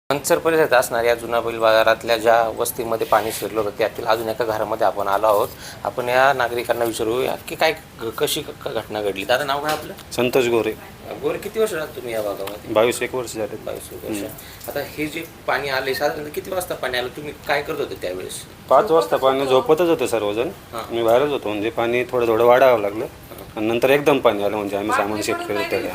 मंचर परिसरात असणाऱ्या या जुना बैल बाजारातल्या ज्या वस्तीमध्ये पाणी शिरलं होतं त्यातील अजून एका घरामध्ये आपण आलो आहोत. आपण या नागरिकांना विचारूया की काय कशी घटना घडली. दादा नाव काय आपलं? संतोष गोरे. गोरे, किती वर्ष राहत तुम्ही या भागामध्ये? 22-21 वर्ष झाले. 22 वर्ष. आता हे जे पाणी आले साधारण किती वाजता पाणी आलं, तुम्ही काय करत होते त्यावेळेस? 5 वाजता पाणी झोपतच होतं सर्वजण. मी बाहेरच होतो. म्हणजे पाणी थोडं थोडं वाढावं लागलं आणि नंतर एकदम पाणी आलं. म्हणजे आम्ही सामान शिफ्ट केलं त्याला.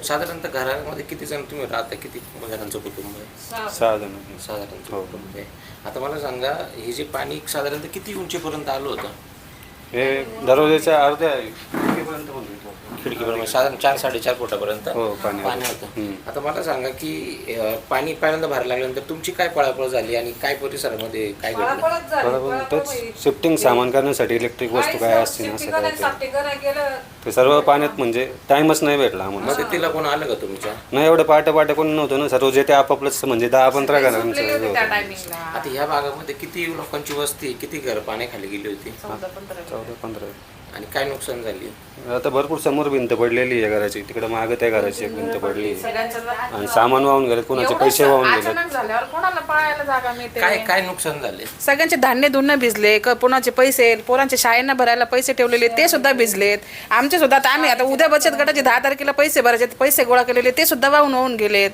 साधारणतः घरामध्ये किती जण तुम्ही राहता? किती जणांचं कुटुंब आहे? 6 जण. साधारणतः कुटुंब आहे. आता मला सांगा, हे जे पाणी साधारणतः किती उंचीपर्यंत आलं होतं? हे दरवाजाच्या अर्ध्या खिडकीपर्यंत खिडकीपर्यंत साधारण 4-4.5 फुटापर्यंत पाणी होतं. आता मला सांगा की पाणी पहिल्यांदा भरायला लागल्यानंतर तुमची काय पळापळ झाली आणि काय परिसरामध्ये काय घडलं? तेच शिफ्टिंग सामान करण्यासाठी इलेक्ट्रिक वस्तू काय असतील असं काय ते सर्व पाण्यात म्हणजे टाइमच नाही भेटला आम्हाला. तिला कोण आलं का तुमच्या? नाही, एवढं पहाटे कोणी नव्हतं ना. सर्व जे ते आपापलंच म्हणजे 10-15 घरांचं. आता ह्या भागामध्ये किती लोकांची वस्ती, किती घर पाण्याखाली गेली होती? 14-15. आणि काय नुकसान झाली? आता भरपूर समोर भिंत पडलेली आहे घराची. तिकडे मागं त्या घराची एक भिंत पडली आणि सामान वाहून गेले, कुणाचे पैसे वाहून गेले. काय नुकसान झाले? सगळ्यांचे धान्य धुणं भिजले, कोणाचे पैसे, पोरांच्या शाळेंना भरायला पैसे ठेवलेले ते सुद्धा भिजलेत. आमचे सुद्धा आता आम्ही आता उद्या बचत गटाचे 10 तारखेला पैसे भरायचे, पैसे गोळा केलेले ते सुद्धा वाहून गेलेत.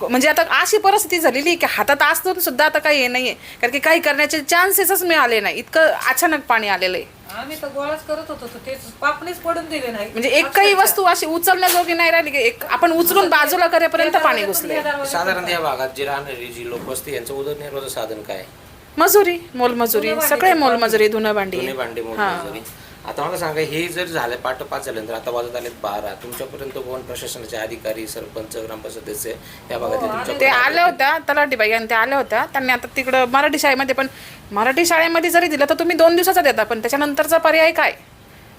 म्हणजे आता अशी परिस्थिती झालेली की हातात असतो सुद्धा आता काही हे नाहीये, कारण की काही करण्याचे चान्सेसच मिळाले नाही. इतकं अचानक पाणी आलेलं आहे. आम्ही तर गोळाच करत होतो, ते पापणीच पडून दिले नाही. म्हणजे एकही वस्तू अशी उचलण्याजोगी नाही राहिली की आपण उचलून बाजूला करेपर्यंत पाणी घुसले. साधारण या भागात जी राहणारी जी लोक वस्ती यांचं उदरनिर्वाहाचं साधन काय? मजुरी, मोलमजुरी, सगळे मोलमजुरी, धुणं भांडी. मोलमजुरी. आता मला सांगा, हे जर झालं 5:05 झाल्यानंतर आता वाजत आले 12, तुमच्यापर्यंत कोण प्रशासनाचे अधिकारी, सरपंच, ग्रामपंचायत सदस्य या भागातले ते आल्या होत्या, तलाठी बाई त्या आल्या होत्या. त्यांनी आता तिकडं मराठी शाळेमध्ये, पण मराठी शाळेमध्ये जरी दिलं तर तुम्ही 2 दिवसाचा देता, पण त्याच्यानंतरचा पर्याय काय?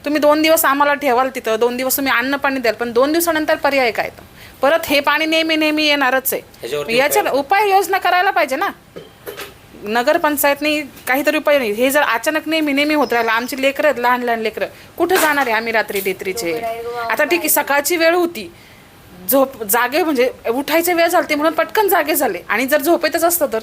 तुम्ही 2 दिवस आम्हाला ठेवाल तिथं, 2 दिवस तुम्ही अन्न पाणी द्याल, पण 2 दिवसानंतर पर्याय काय? परत हे पाणी नेहमी येणारच आहे. याच्या उपाययोजना करायला पाहिजे ना. नगरपंचायतनी काहीतरी उपाय नाही. हे जर अचानक नेहमी होत राहिलं, आमची लेकरं आहेत, लहान लेकरं कुठं जाणार आहे आम्ही रात्री डेत्रीचे? आता ठीक आहे, सकाळची वेळ होती, जागे म्हणजे उठायचे वेळ झाली म्हणून पटकन जागे झाले, आणि जर झोपेतच असतं तर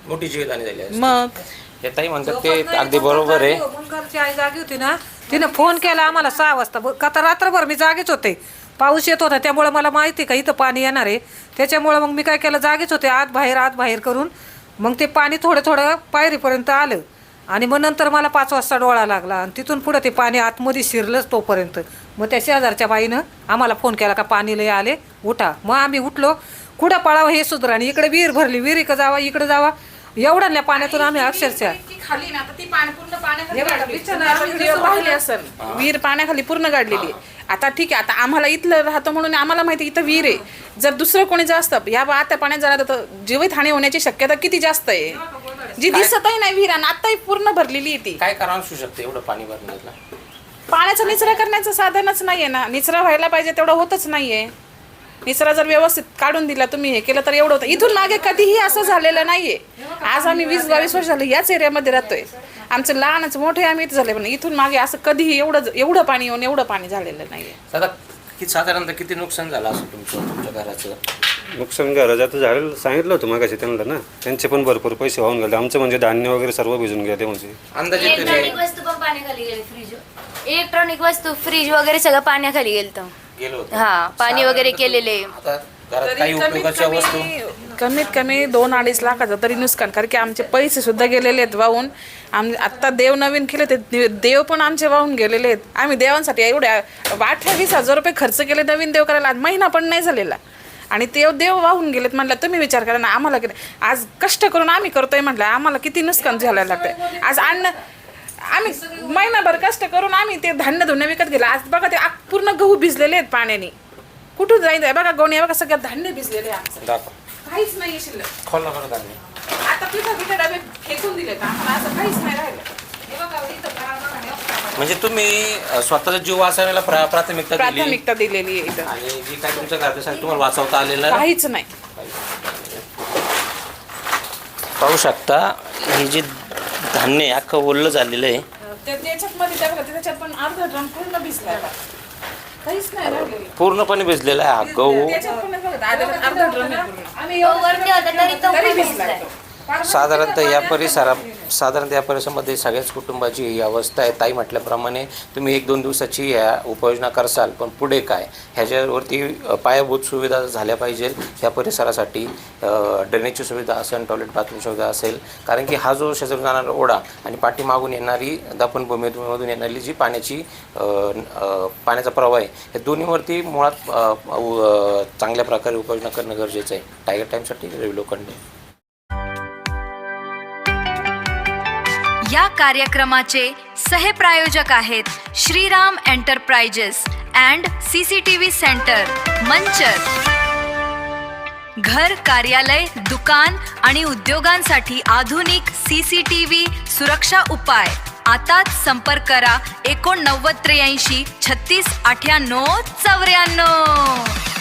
मोठी जीवितहानी झाली. मग हे ताई म्हणतात ते अगदी बरोबर आहे. घरची आई जागी होती ना, तिने फोन केला आम्हाला 6 वाजता. का रात्रभर मी जागेच होते, पाऊस येत होता, त्यामुळे मला माहिती का इथं पाणी येणार आहे. त्याच्यामुळे मग मी काय केलं, जागेच होते, आत बाहेर करून मग ते पाणी थोडं पायरीपर्यंत आलं. आणि मग नंतर मला 5 वाजता डोळा लागला आणि तिथून पुढे ते पाणी आतमध्ये शिरलंच तोपर्यंत. मग त्या शेजारच्या बाईनं आम्हाला फोन केला का पाणी लय आले, उठा. मग आम्ही उठलो. कुठं पळावं हे सुधरा, आणि इकडे विहीर भरली, विहिरीकडे जावा, इकडे जावा, एवढ्या पाण्यातून आम्ही अक्षरशः विहीर पाण्याखाली पूर्ण गाडलेली आहे. आता ठीक आहे, आता आम्हाला इथलं राहतो म्हणून आम्हाला माहिती इथं विहीर आहे. जर दुसरं कोणी जास्त या आता पाण्यात जाणार तर जीवितहानी होण्याची शक्यता किती जास्त आहे, जी दिसतही नाही विहीर, आणि आताही पूर्ण भरलेली आहे ती. काय कारण असू शकते एवढं पाणी भरण्याला? पाण्याचा निचरा करण्याचं साधनच नाहीये ना. निचरा व्हायला पाहिजे तेवढं होतच नाहीये. निचरा जर व्यवस्थित काढून दिला, तुम्ही हे केलं तर एवढं होतं. इथून मागे कधीही असं झालेलं नाहीये. आज आम्ही 20-22 वर्ष झाले याच एरियामध्ये राहतोय. आमचं लहानच मोठे आम्ही इथं झाले, पण इथून मागे असं कधीही एवढं पाणी येऊन एवढं पाणी झालेलं नाहीये. साधारणतः किती नुकसान झालं असं तुमच्या घराचं? नुकसान घराचं झालं सांगितलं होतं मागाशी त्यांना ना. त्यांचे पण भरपूर पैसे वाहून गेले. आमचं म्हणजे धान्य वगैरे सर्व भिजून गेले. म्हणजे अंदाजे इलेक्ट्रॉनिक वस्तू पण पाण्याखाली गेले, इलेक्ट्रॉनिक वस्तू फ्रीज वगैरे सगळं पाण्याखाली गेलं. हा, पाणी वगैरे केलेले. कमीत कमी 2-2.5 लाखाचं तरी नुकसान, कारण की आमचे पैसे सुद्धा गेलेले आहेत वाहून. आत्ता देव नवीन केले, ते देव पण आमचे वाहून गेलेले आहेत. आम्ही देवांसाठी एवढ्या 18-20 हजार रुपये खर्च केले नवीन देव करायला, आज महिना पण नाही झालेला, आणि ते देव वाहून गेलेत. म्हटलं तुम्ही विचार करा ना, आम्हाला आज कष्ट करून आम्ही करतोय म्हटलं, आम्हाला किती नुकसान झालं लागतंय. आज आम्ही महिनाभर कष्ट करून आम्ही ते धान्य धुन्य विकत गेला. आज बघा ते पूर्ण गहू भिजलेले आहेत पाण्याने. कुठून जायचं बघा, गोणी बघा, सगळं धान्य भिजलेले आहे, काहीच नाही शिल्लक. आता पिठा डबे फेकून दिले का, आम्हाला असं काहीच नाही राहिलं. म्हणजे तुम्ही स्वतःचा जीव वाचवण्याला प्राथमिकता दिलेली आहे इथं, आणि जी काय तुमच्या घरात तुम्हाला वाचवता आलेलं काहीच नाही. पाहू शकता, हे जे धान्य अख्खं ओलं झालेलं आहे. त्याच्यात पण अर्धा ड्रम पूर्ण भिजलाय. काहीच नाही राहिलेलं. पूर्णपणे भिजलेला आहे हा गहू. त्याच्यात पण नाही बघत, अर्धा ड्रम आहे पूर्ण. तो वरती होता तरी तो तरी पण भिजलाय भिजलाय. तो. साधारणतः या परिसरामध्ये सगळ्याच कुटुंबाची ही अवस्था आहे. ताई म्हटल्याप्रमाणे तुम्ही 1-2 दिवसाची या उपाययोजना करसाल, पण पुढे काय ह्याच्यावरती पायाभूत सुविधा झाल्या पाहिजेत त्या परिसरासाठी. ड्रेनेजची सुविधा असेल, टॉयलेट बाथरूम सुविधा असेल, कारण की हा जो शेजारून जाणारा ओढा आणि पाठीमागून येणारी दफनभूमीमधून येणारी जी पाण्याचा प्रवाह आहे, हे दोन्हीवरती मुळात चांगल्या प्रकारे उपाययोजना करणं गरजेचं आहे. टायगर टाईमसाठी रवी लोखंडे. या कार्यक्रमाचे सहप्रायोजक आहेत Shriram enterprises and CCTV centre Manchar. घर, कार्यालय, दुकान आणि उद्योगांसाठी आधुनिक CCTV सुरक्षा उपाय. आताच संपर्क करा 89 83 36 98 94.